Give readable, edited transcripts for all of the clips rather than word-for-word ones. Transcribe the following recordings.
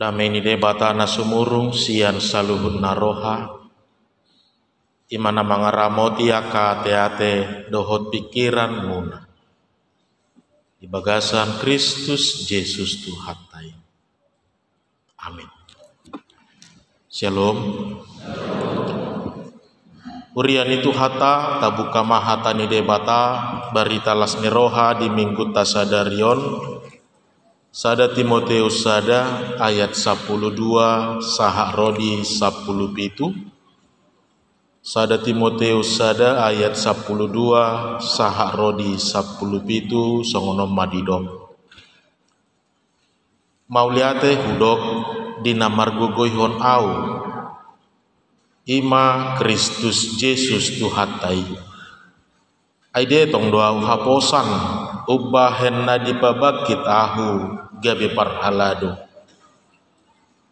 Damai ni debata na sumurung sian saluhun naroha. Imana mangaramoti aka ate dohot pikiran muna. Di bagasan Kristus Yesus Tuhatai. Amin. Shalom. Urian itu hata tabuka mahata ni debata barita las niroha di minggu tasadarion. Sada Timoteus sada ayat 12 sahak rodi 17. Sada Timoteus sada ayat 12 sahak rodi 17 songono madidom. Mauliate hudok dina margogoihon au ima Kristus Yesus Tuhatai. Aide tong doa haposan ubahen na dipabakit ahu gabe parhalado.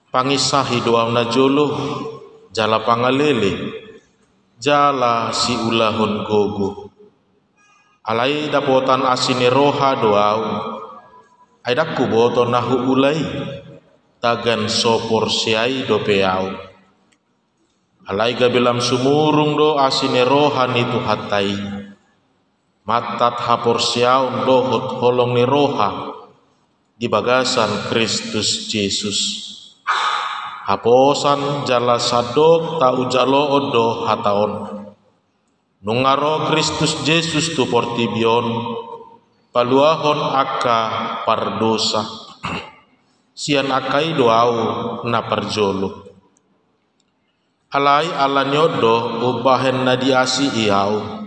Pangisahi doa na jolo jala pangalele jala si ulahon gogo. Alai dapotan asine roha doau aidaku boto nahu ulai tagan sopor siai dopeau. Alai gabelam sumurung do asine roha ni Tuhatai. Matat hapor siaun dohot holong ni roha di bagasan Kristus Yesus. Haposan jala sadok tau jalo odo hataon. Nungaro Kristus Yesus tu portibion paluahon aka pardosa. Sian akai doau na parjolo. Alai ala nyodo ubahen na diasi iau.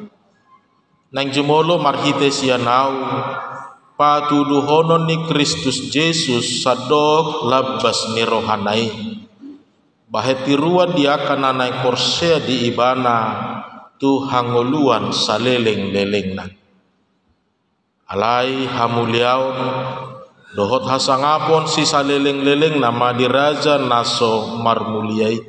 Nang jumolo marhite sianau patuduhonon ni Kristus Yesus sadok labas ni rohanai bahetiruan dia kana naik korsea di ibana tu hangoluan saleleng-lelengna. Alai hamuliaon dohot hasangapon si saleleng-leleng nama diraja naso marmuliai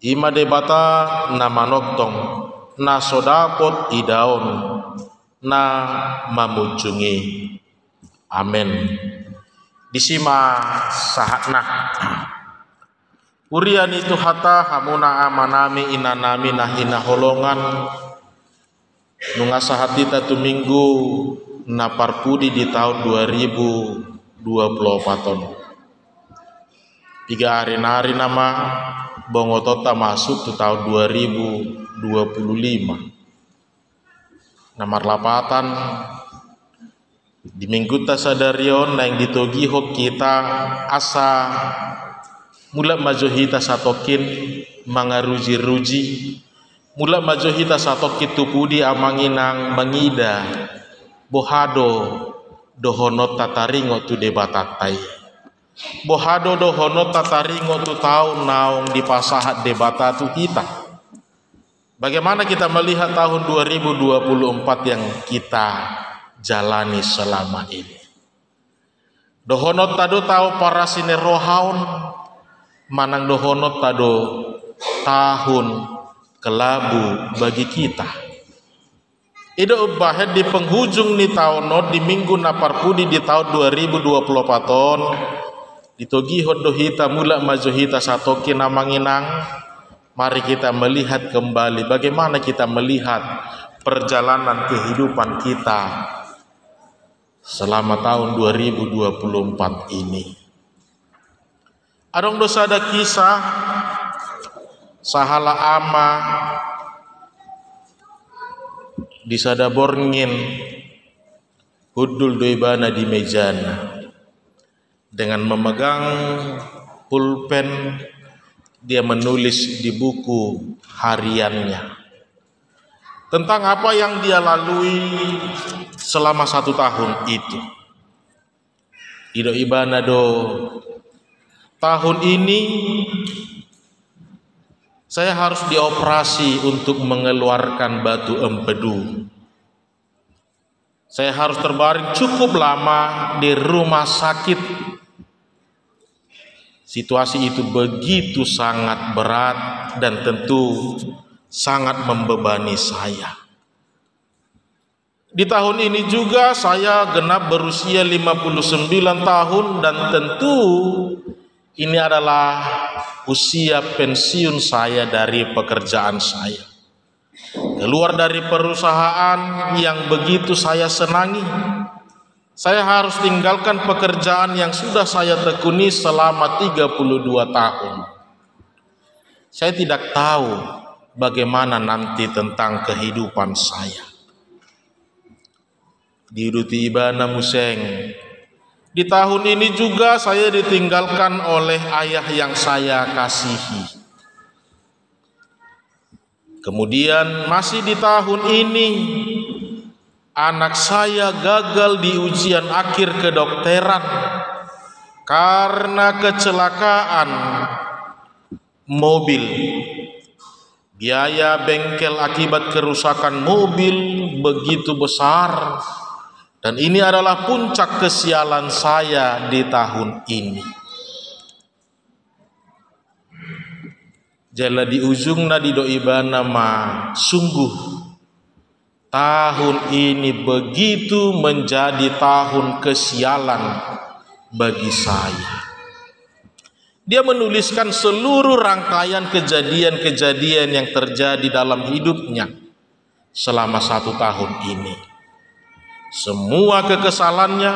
ima debata nama noktong na sodapot idaon na mamunjungi. Amen. Disima sahatna. Urian itu hata hamuna amanami inanami nahina holongan nunga sahatita tu minggu na parpudi di tahun 2024. 3 hari nama bongotota masuk ke tahun 2025. Nomor lapatan di minggu tasadarion yang ditogiho kita asa mula majohita satokin mangaruji-ruji mula majohita satokin tupudi amanginang mangida bohado dohonot tataringo tu debatatai. Bohado dohono tataringo tu tahu naung di pasahat debata tu kita. Bagaimana kita melihat tahun 2024 yang kita jalani selama ini. Dohono tado tahu para sine rohaun manang dohono tado tahun kelabu bagi kita. Ida ubahet di penghujung ni tahun di minggu naparpudi di tahun 2024 ditogi hodohita mula majohita satoki namanginang. Mari kita melihat kembali bagaimana kita melihat perjalanan kehidupan kita selama tahun 2024 ini. Adong dosa ada kisah sahala ama di sadaborngin hudul doibana di mejana. Dengan memegang pulpen dia menulis di buku hariannya tentang apa yang dia lalui selama 1 tahun itu. Ido ibana do tahun ini saya harus dioperasi untuk mengeluarkan batu empedu. Saya harus terbaring cukup lama di rumah sakit. Situasi itu begitu sangat berat dan tentu sangat membebani saya. Di tahun ini juga saya genap berusia 59 tahun dan tentu ini adalah usia pensiun saya dari pekerjaan saya. Keluar dari perusahaan yang begitu saya senangi. Saya harus tinggalkan pekerjaan yang sudah saya tekuni selama 32 tahun. Saya tidak tahu bagaimana nanti tentang kehidupan saya. Diuruti Ibana Museng. Di tahun ini juga saya ditinggalkan oleh ayah yang saya kasihi. Kemudian masih di tahun ini anak saya gagal di ujian akhir kedokteran karena kecelakaan mobil. Biaya bengkel akibat kerusakan mobil begitu besar. Dan ini adalah puncak kesialan saya di tahun ini. Jala di ujungna di doibana ma sungguh tahun ini begitu menjadi tahun kesialan bagi saya. Dia menuliskan seluruh rangkaian kejadian-kejadian yang terjadi dalam hidupnya selama 1 tahun ini. Semua kekesalannya,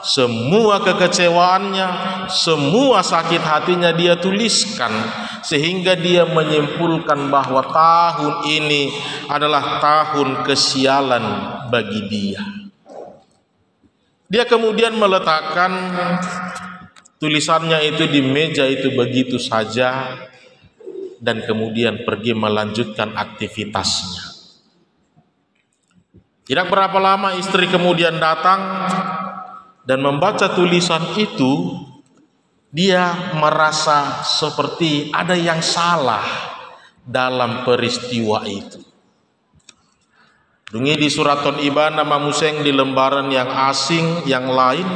semua kekecewaannya, semua sakit hatinya dia tuliskan, sehingga dia menyimpulkan bahwa tahun ini adalah tahun kesialan bagi dia. Dia kemudian meletakkan tulisannya itu di meja itu begitu saja dan kemudian pergi melanjutkan aktivitasnya. Tidak berapa lama istri kemudian datang dan membaca tulisan itu. Dia merasa seperti ada yang salah dalam peristiwa itu. Dungi di suraton Ibana Mamuseng di lembaran yang asing yang lain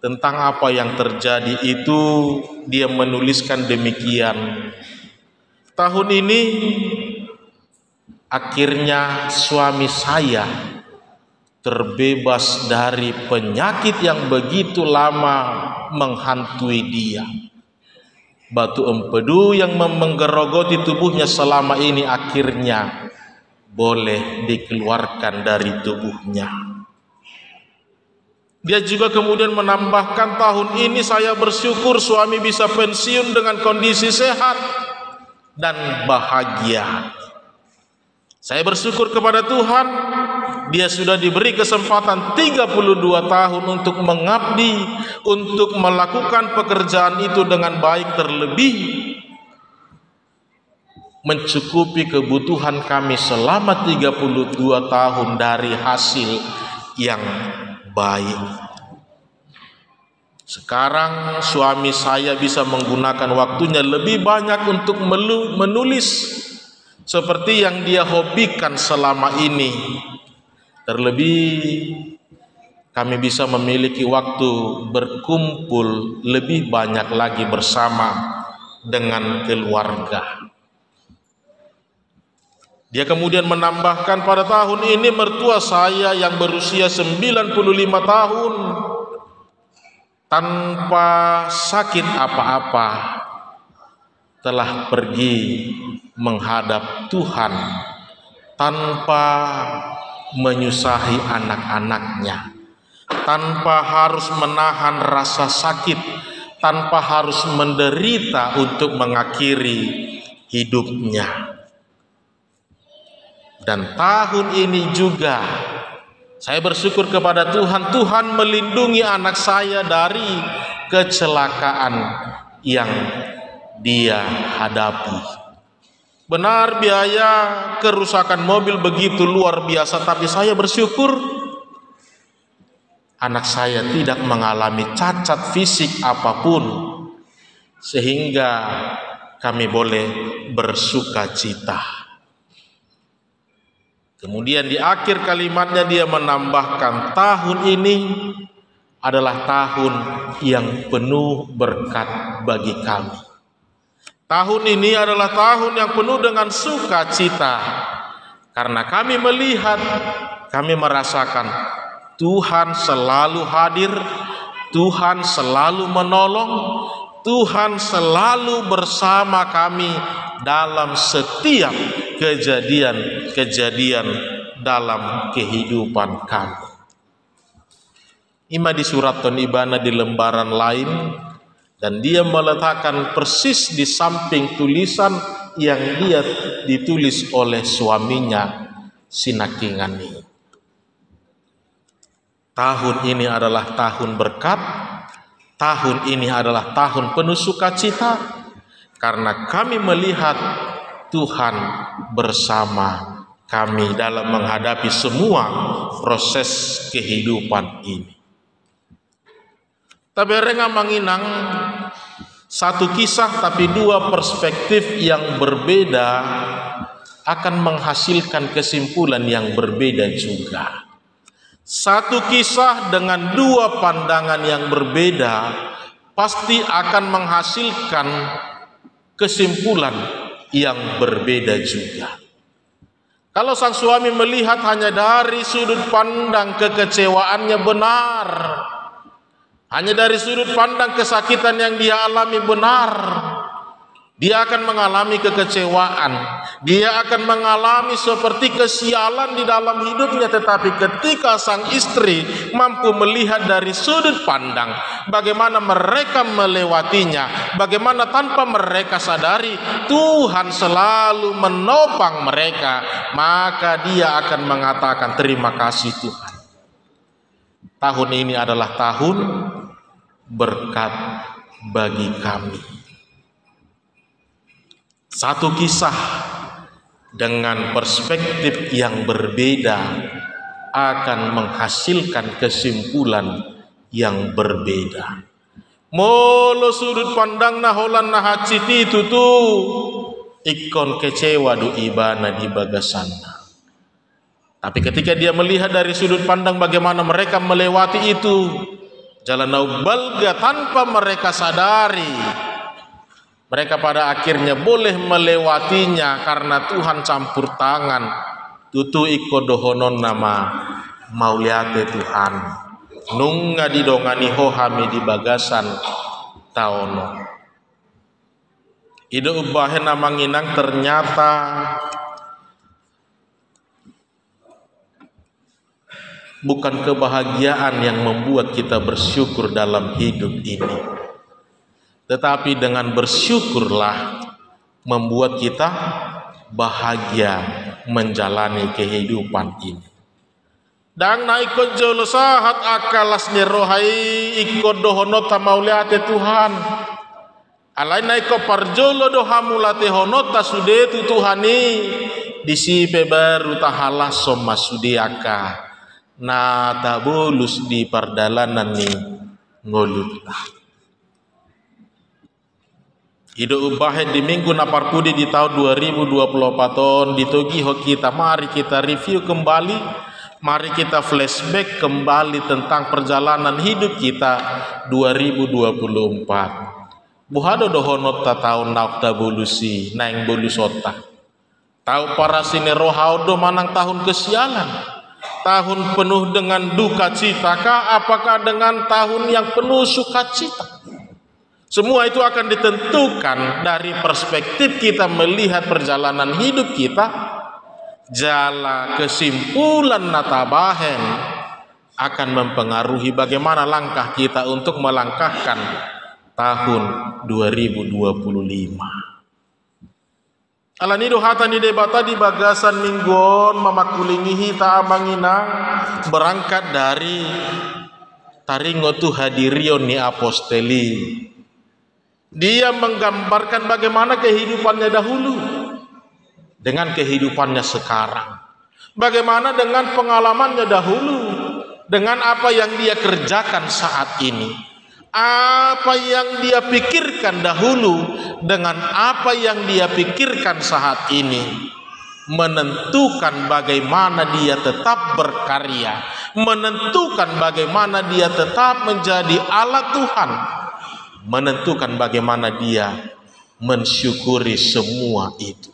tentang apa yang terjadi itu dia menuliskan demikian. Tahun ini akhirnya suami saya terbebas dari penyakit yang begitu lama menghantui dia. Batu empedu yang menggerogoti tubuhnya selama ini akhirnya boleh dikeluarkan dari tubuhnya. Dia juga kemudian menambahkan, tahun ini saya bersyukur suami bisa pensiun dengan kondisi sehat dan bahagia. Saya bersyukur kepada Tuhan, dia sudah diberi kesempatan 32 tahun untuk mengabdi, untuk melakukan pekerjaan itu dengan baik, terlebih mencukupi kebutuhan kami selama 32 tahun dari hasil yang baik. Sekarang suami saya bisa menggunakan waktunya lebih banyak untuk menulis seperti yang dia hobikan selama ini. Terlebih kami bisa memiliki waktu berkumpul lebih banyak lagi bersama dengan keluarga. Dia kemudian menambahkan, pada tahun ini mertua saya yang berusia 95 tahun tanpa sakit apa-apa telah pergi menghadap Tuhan tanpa menyusahi anak-anaknya, tanpa harus menahan rasa sakit, tanpa harus menderita untuk mengakhiri hidupnya. Dan tahun ini juga saya bersyukur kepada Tuhan, Tuhan melindungi anak saya dari kecelakaan yang dia hadapi. Benar, biaya kerusakan mobil begitu luar biasa, tapi saya bersyukur anak saya tidak mengalami cacat fisik apapun, sehingga kami boleh bersuka cita. Kemudian di akhir kalimatnya dia menambahkan, tahun ini adalah tahun yang penuh berkat bagi kami. Tahun ini adalah tahun yang penuh dengan sukacita, karena kami melihat kami merasakan Tuhan selalu hadir, Tuhan selalu menolong, Tuhan selalu bersama kami dalam setiap kejadian-kejadian dalam kehidupan kami. Ima di surat ton ibana di lembaran lain, dan dia meletakkan persis di samping tulisan yang dia ditulis oleh suaminya Sinakingani. Tahun ini adalah tahun berkat, tahun ini adalah tahun penuh sukacita, karena kami melihat Tuhan bersama kami dalam menghadapi semua proses kehidupan ini. Tabereng manginang satu kisah tapi dua perspektif yang berbeda akan menghasilkan kesimpulan yang berbeda juga. Satu kisah dengan dua pandangan yang berbeda pasti akan menghasilkan kesimpulan yang berbeda juga. Kalau sang suami melihat hanya dari sudut pandang kekecewaannya benar, hanya dari sudut pandang kesakitan yang dia alami benar, dia akan mengalami kekecewaan, dia akan mengalami seperti kesialan di dalam hidupnya. Tetapi ketika sang istri mampu melihat dari sudut pandang bagaimana mereka melewatinya, bagaimana tanpa mereka sadari Tuhan selalu menopang mereka, maka dia akan mengatakan, terima kasih Tuhan. Tahun ini adalah tahun berkat bagi kami. Satu kisah dengan perspektif yang berbeda akan menghasilkan kesimpulan yang berbeda. Molo sudut pandang naholan nahaciti itu tuh ikon kecewa du ibana di bagasana. Tapi ketika dia melihat dari sudut pandang bagaimana mereka melewati itu, jalan naubalga tanpa mereka sadari, mereka pada akhirnya boleh melewatinya karena Tuhan campur tangan. Tutu iko dohonon nama mauliate Tuhan. Nunga didongani hohami di bagasan taono. Ide ubahe nama nginang ternyata bukan kebahagiaan yang membuat kita bersyukur dalam hidup ini. Tetapi dengan bersyukurlah membuat kita bahagia menjalani kehidupan ini. Dan naikot jolo sahat akalas nirohai ikut dohonota mauliate Tuhan. Alai naikot parjolo dohamulate honota sudetu Tuhani disipe baru tahalah soma sudiaka. Na tabulus di pardalanan ni ngolutlah. Hidup ubahe di minggu naparpudi di tahun 2024 ditogi ho kita, mari kita review kembali, mari kita flashback kembali tentang perjalanan hidup kita 2024. Buhado dohonot ta tahun naukta bulusi naing bulusota. Tahu para sini rohaudo manang tahun kesialan, tahun penuh dengan duka cita kah, apakah dengan tahun yang penuh sukacita? Semua itu akan ditentukan dari perspektif kita melihat perjalanan hidup kita. Jala kesimpulan natabahen akan mempengaruhi bagaimana langkah kita untuk melangkahkan tahun 2025. Alanido hatani debata di bagasan minggon mamakulingi hita amanginang berangkat dari taringotu hadirion ni aposteli. Dia menggambarkan bagaimana kehidupannya dahulu dengan kehidupannya sekarang. Bagaimana dengan pengalamannya dahulu dengan apa yang dia kerjakan saat ini. Apa yang dia pikirkan dahulu dengan apa yang dia pikirkan saat ini menentukan bagaimana dia tetap berkarya, menentukan bagaimana dia tetap menjadi alat Tuhan, menentukan bagaimana dia mensyukuri semua itu.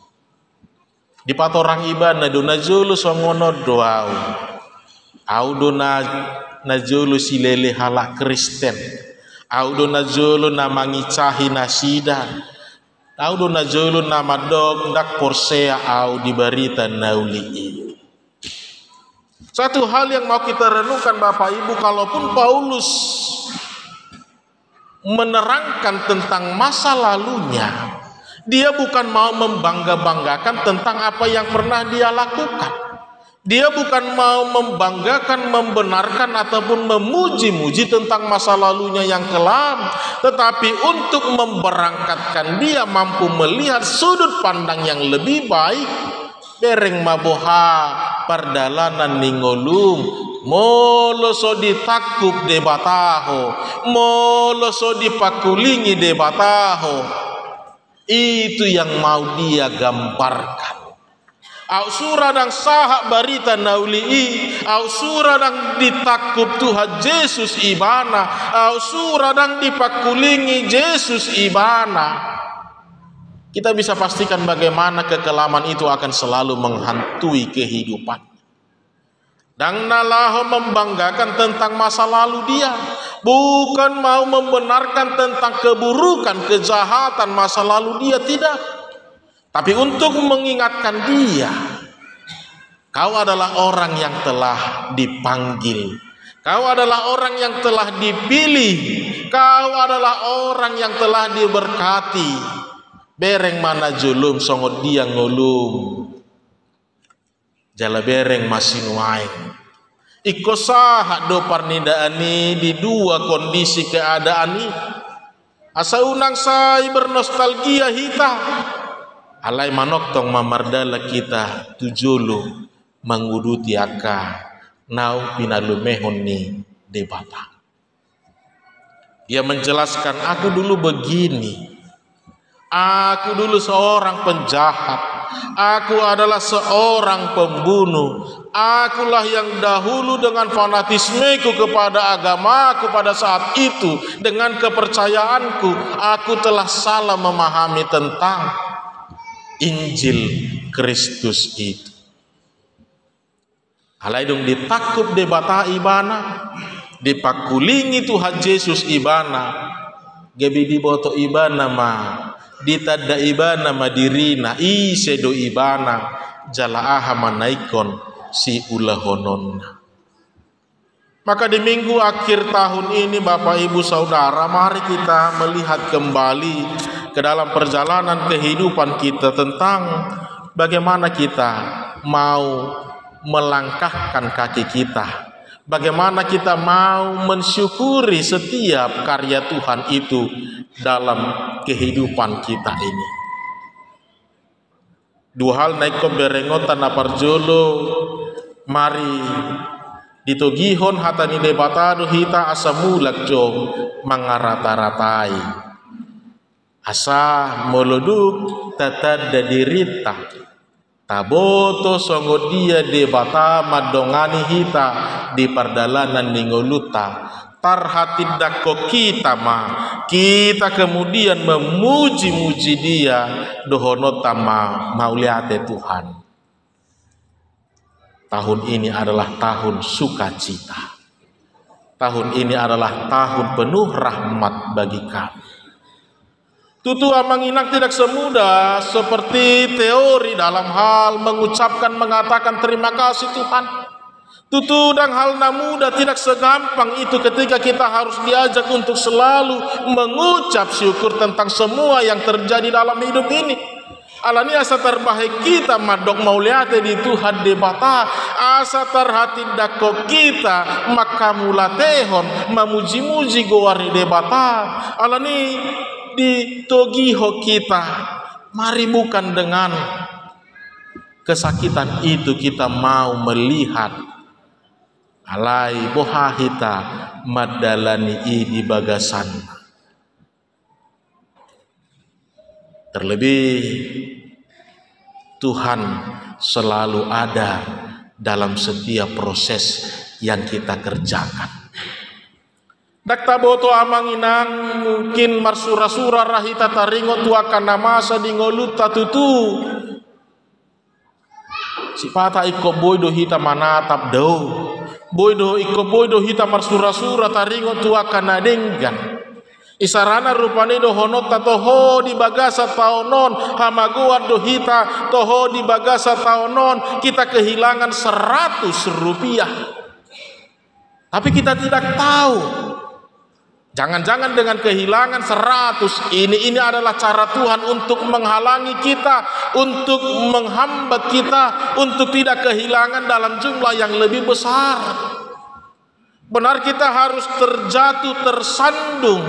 Di patorang ibadah dona julu songono doau. Audo na jolo silele halak Kristen. Audo na jolo na mangicahi nasida. Audo na jolo na madog dak porsea au di barita nauli. Satu hal yang mau kita renungkan Bapak Ibu, kalaupun Paulus menerangkan tentang masa lalunya, dia bukan mau membangga-banggakan tentang apa yang pernah dia lakukan. Dia bukan mau membanggakan, membenarkan ataupun memuji-muji tentang masa lalunya yang kelam, tetapi untuk memberangkatkan dia mampu melihat sudut pandang yang lebih baik. Bereng maboha pardalanan ningolum, molo so ditakup de bataho, molo so dipakulingi de bataho. Itu yang mau dia gambarkan. Au suradang sahak barita naulii, au suradang ditakup Tuhan Yesus ibana, au suradang dipakulingi Yesus ibana. Kita bisa pastikan bagaimana kekelaman itu akan selalu menghantui kehidupan. Dan nalaho membanggakan tentang masa lalu dia, bukan mau membenarkan tentang keburukan, kejahatan masa lalu dia, tidak. Tapi untuk mengingatkan dia, kau adalah orang yang telah dipanggil, kau adalah orang yang telah dipilih, kau adalah orang yang telah diberkati. Bereng mana julum songot dia ngulum, jala bereng masinuain. Iko sahak do parnidaani di dua kondisi keadaan ini. Asa unang say bernostalgia hita. Alai manok tong mamardala kita tujulu manguduti aka nau pinalumehon ni debata. Dia menjelaskan, aku dulu begini, aku dulu seorang penjahat, aku adalah seorang pembunuh, akulah yang dahulu dengan fanatismeku kepada agamaku pada saat itu, dengan kepercayaanku, aku telah salah memahami tentang Injil Kristus itu. Alai dong ditakup debata ibana, dipakulingi Tuhan Yesus ibana, gebi diboto ibana ma, ditada ibana ma dirina, isedo ibana, jala aha manaikon si ulahononna. Maka di minggu akhir tahun ini Bapak Ibu Saudara, mari kita melihat kembali ke dalam perjalanan kehidupan kita tentang bagaimana kita mau melangkahkan kaki kita, bagaimana kita mau mensyukuri setiap karya Tuhan itu dalam kehidupan kita ini. Dua hal naik berengotan aparjolo, mari ditogihon hatani debatado hita asamulak jo mangarata-ratai. Asa moloduk tatad dadirita taboto songo dia debata madongani hita di pardalanan ningoluta tarhatid dako kita kita kemudian memuji-muji dia dohonota mauliate Tuhan. Tahun ini adalah tahun sukacita, tahun ini adalah tahun penuh rahmat bagi kami. Tutu amanginang tidak semudah seperti teori dalam hal mengucapkan, mengatakan terima kasih Tuhan. Tutu dan hal mudah tidak segampang itu ketika kita harus diajak untuk selalu mengucap syukur tentang semua yang terjadi dalam hidup ini. Alani asa terbaik kita madok mauliate di Tuhan debata, asa terhati dako kita maka mulatehon memuji-muji goari debata. Alani di togiho kita, mari bukan dengan kesakitan itu kita mau melihat alai bohahita madalani di bagasan. Terlebih Tuhan selalu ada dalam setiap proses yang kita kerjakan. Dakta boto amanginang mungkin marsura-sura rahita taringo tuakan namasa dingoluta tutu. Si pata iko boy do hita manatap do. boydo hita marsura-sura taringo tua kana denggan. Isarana rupane do honota toho di bagasa taonon hamaguan do hita toho di bagasa taonon kita kehilangan 100 rupiah. Tapi kita tidak tahu. Jangan-jangan dengan kehilangan 100 ini adalah cara Tuhan untuk menghalangi kita, untuk menghambat kita, untuk tidak kehilangan dalam jumlah yang lebih besar. Benar kita harus terjatuh, tersandung.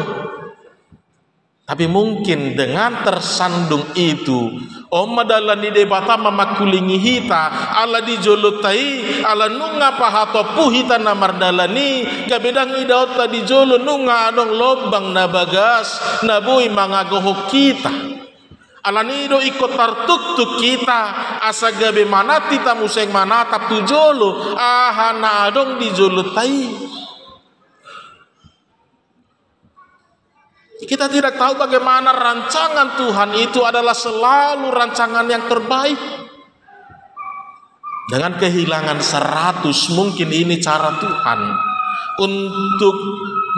Tapi mungkin dengan tersandung itu, Oma dalam di debata mamakulingi hita, ala dijolotai, ala nunga pahato puhita namar dalani, gabedang idaot tadi jolo nunga adong lobang na bagas, nabui mangagohok kita. Ala nido ikut tartuk kita, asa gabe manati tamuseng manatap tu jolo, ahana adong dijolotai. Kita tidak tahu bagaimana rancangan Tuhan itu adalah selalu rancangan yang terbaik. Dengan kehilangan 100 mungkin ini cara Tuhan untuk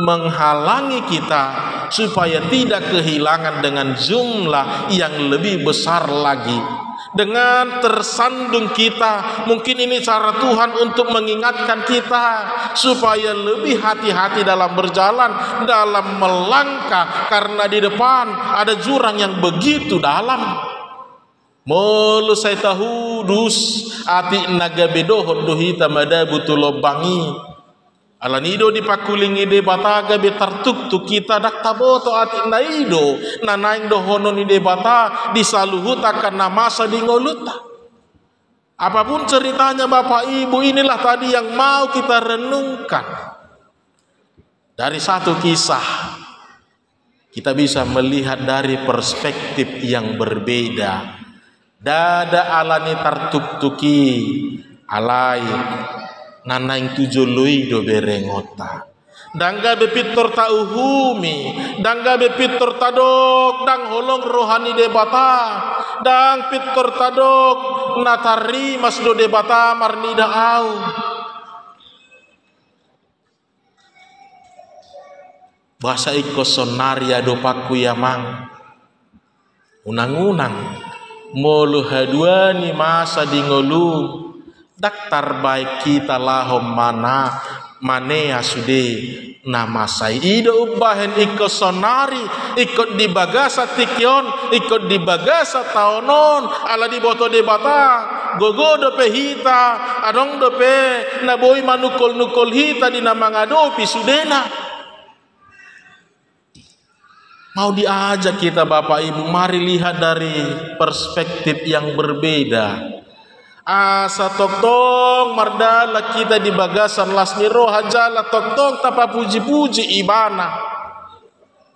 menghalangi kita supaya tidak kehilangan dengan jumlah yang lebih besar lagi. Dengan tersandung kita, mungkin ini cara Tuhan untuk mengingatkan kita supaya lebih hati-hati dalam berjalan, dalam melangkah, karena di depan ada jurang yang begitu dalam. Mulu saya tahu dus ati naga bedohon dohita madabu tulobangi. Alanido dipakulingi de bataga betartuk tu kita dak taboto ati naido nanaing dohono ni de bata disaluhuta karena masa di ngoluta. Apapun ceritanya Bapak Ibu, inilah tadi yang mau kita renungkan. Dari satu kisah kita bisa melihat dari perspektif yang berbeda. Dada alani tartuk-tuki alai nanaing tujoloi do berengota. Dangga bepitor ta uhumi, dangga bepitor tadok, dang holong rohani debata, dang pitor tadok, natari mas do debata marnida au. Bahasa iko sonaria do paku yamang, unang-unang, molu haduani masa di ngolum. Daktar baik kita lahom mana manea sude nama sai ido ubahen ikut sonari ikut di bagasa tikyon ikut di bagasa taonon ala di boto debata gogo dope hita adong dope naboi manukol hita di nama ngadopi sudena. Mau diajak kita Bapak Ibu, mari lihat dari perspektif yang berbeda. Asa toktong mardala kita di bagasan lasmiro hajala toktong tapa puji-puji ibana.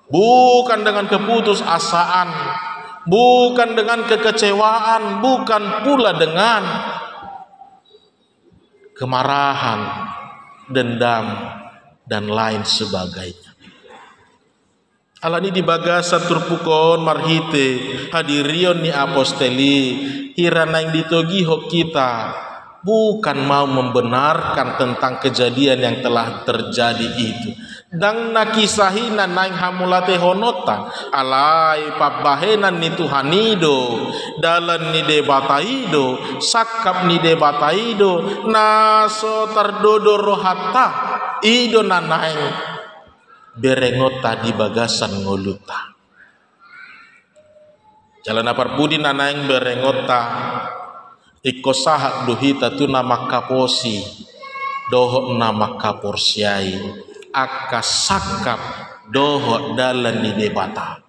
Bukan dengan keputus asaan, bukan dengan kekecewaan, bukan pula dengan kemarahan, dendam dan lain sebagainya. Alani di bagasa turpukon marhite hadirion ni aposteli hirana yang ditogiho kita bukan mau membenarkan tentang kejadian yang telah terjadi itu. Dang nakisahi nanaing hamulate honota alai pabahenan ni Tuhanido dalan ni debataido sakap ni debataido naso tardodo rohata ido nanaing berengota di bagasan ngoluta. Jalan apar budi nanaing berengota iko sahak dohita tu nama kaposi doho nama kaporsiai aka sakap doho dalan di debata.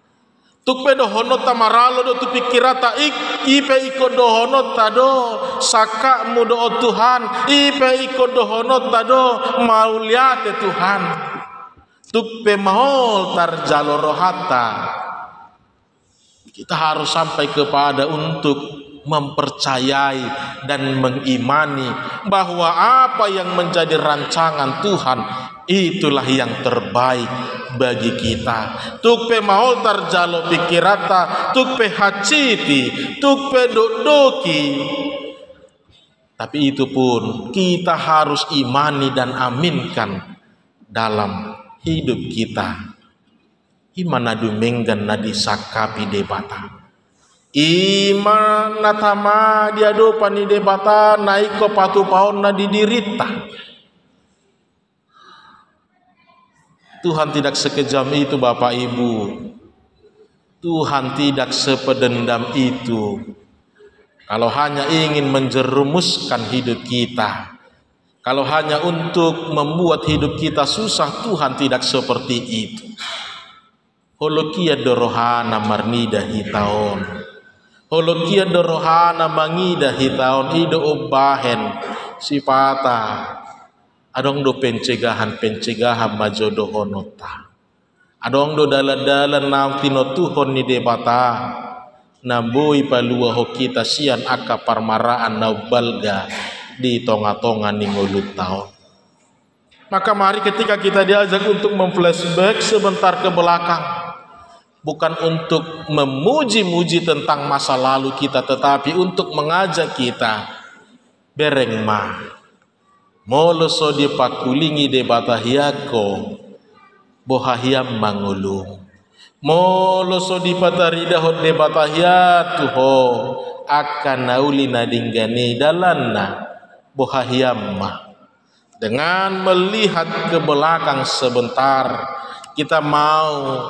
Tukpe dohonota maralo do tu pikirata ipe iko dohonota do saka mudo Tuhan ipe iko dohonota do mauliate Tuhan. Tukpe mahol tarjalo rohata. Kita harus sampai kepada untuk mempercayai dan mengimani bahwa apa yang menjadi rancangan Tuhan itulah yang terbaik bagi kita. Tukpe mahol tarjalo pikirata, tukpe haciti, tukpe dodoki. Tapi itu pun kita harus imani dan aminkan dalam hidup kita. Imana dumenggan na disakapi debata. Imana tama diadopan ni debata naiko patu paon na didirita. Tuhan tidak sekejam itu Bapak Ibu. Tuhan tidak sepedendam itu. Kalau hanya ingin menjerumuskan hidup kita, kalau hanya untuk membuat hidup kita susah, Tuhan tidak seperti itu. Holokia dorohana marnida hitaon, holokia dorohana mangida hitaon, ido obahen sipata, adong do pencegahan majodo honota, adong do dalan nam tinotuhon ni debata, namboi palua hokita sian aka parmaraan naubalga di tonga-tonga ni ngulut tahun. Maka mari ketika kita diajak untuk memflashback sebentar ke belakang, bukan untuk memuji-muji tentang masa lalu kita, tetapi untuk mengajak kita bereng ma moloso di pakulingi de batahiyako bohahiyam mangulung moloso di patarida hot de batahiyatu ho akan nauli nadinggani dalanna bohahiyam ma. Dengan melihat ke belakang sebentar, kita mau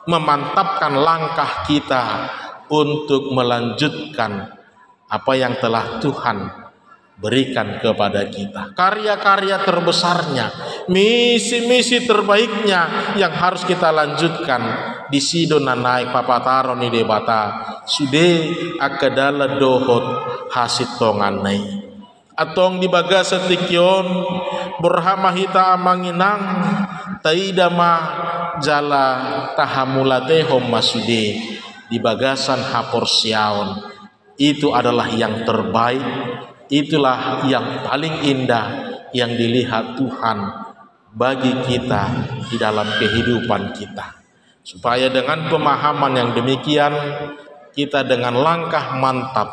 memantapkan langkah kita untuk melanjutkan apa yang telah Tuhan berikan kepada kita. Karya-karya terbesarnya, misi-misi terbaiknya yang harus kita lanjutkan di sidona naik papataro ni debata sude akadala dohot hasit tonganai atong di bagasa tikyon berhama hita amanginang taidama jala tahamulate hom masude di bagasan hapor siaon. Itu adalah yang terbaik, itulah yang paling indah yang dilihat Tuhan bagi kita di dalam kehidupan kita. Supaya dengan pemahaman yang demikian, kita dengan langkah mantap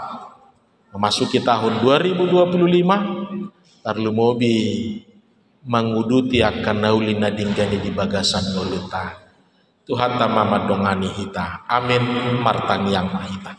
memasuki tahun 2025 tarlu mobi manguduti akan naulina dinggani di bagasan noluta. Tuhan tamama dongani hita. Amin martang yang mahita.